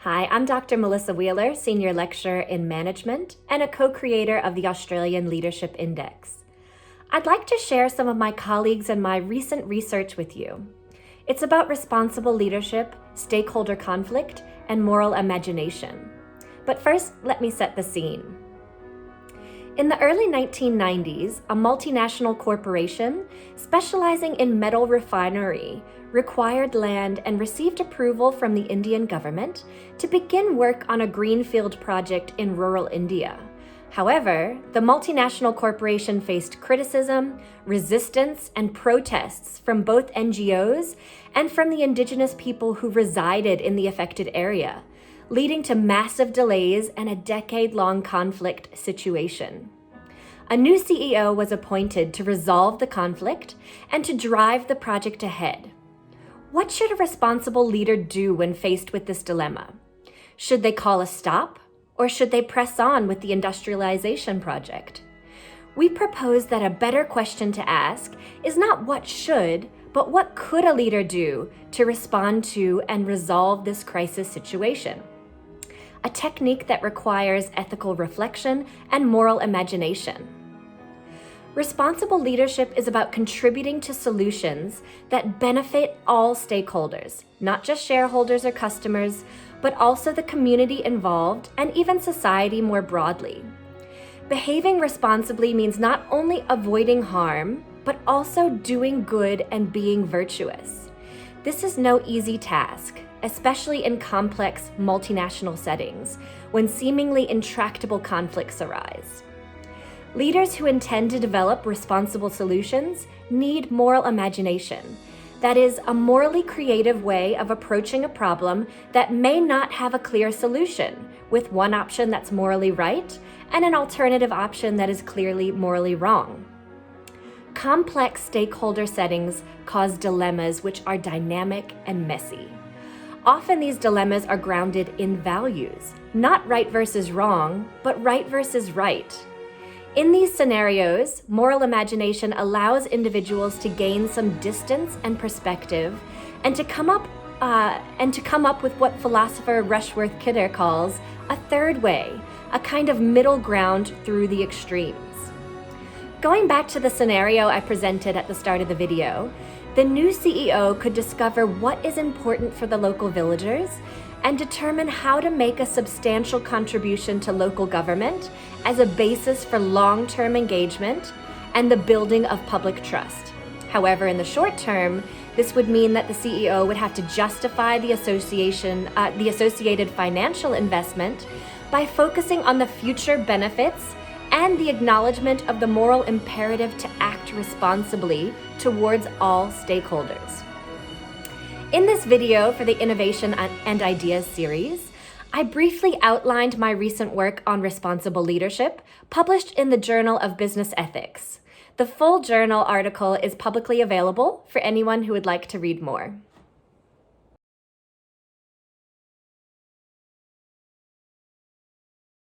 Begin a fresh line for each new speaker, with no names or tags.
Hi, I'm Dr. Melissa Wheeler, Senior Lecturer in Management and a co-creator of the Australian Leadership Index. I'd like to share some of my colleagues and my recent research with you. It's about responsible leadership, stakeholder conflict, and moral imagination. But first, let me set the scene. In the early 1990s, a multinational corporation specializing in metal refinery required land and received approval from the Indian government to begin work on a greenfield project in rural India. However, the multinational corporation faced criticism, resistance, and protests from both NGOs and from the indigenous people who resided in the affected area, leading to massive delays and a decade-long conflict situation. A new CEO was appointed to resolve the conflict and to drive the project ahead. What should a responsible leader do when faced with this dilemma? Should they call a stop, or should they press on with the industrialization project? We propose that a better question to ask is not what should, but what could a leader do to respond to and resolve this crisis situation? A technique that requires ethical reflection and moral imagination. Responsible leadership is about contributing to solutions that benefit all stakeholders, not just shareholders or customers, but also the community involved and even society more broadly. Behaving responsibly means not only avoiding harm, but also doing good and being virtuous. This is no easy task, especially in complex multinational settings, when seemingly intractable conflicts arise. Leaders who intend to develop responsible solutions need moral imagination. That is, a morally creative way of approaching a problem that may not have a clear solution, with one option that's morally right and an alternative option that is clearly morally wrong. Complex stakeholder settings cause dilemmas which are dynamic and messy. Often these dilemmas are grounded in values, not right versus wrong, but right versus right. In these scenarios, moral imagination allows individuals to gain some distance and perspective and to come up with what philosopher Rushworth Kidder calls a third way, a kind of middle ground through the extremes. Going back to the scenario I presented at the start of the video, the new CEO could discover what is important for the local villagers and determine how to make a substantial contribution to local government as a basis for long-term engagement and the building of public trust. However, in the short term, this would mean that the CEO would have to justify the associated financial investment by focusing on the future benefits and the acknowledgement of the moral imperative to act responsibly towards all stakeholders. In this video for the Innovation and Ideas series, I briefly outlined my recent work on responsible leadership, published in the Journal of Business Ethics. The full journal article is publicly available for anyone who would like to read more.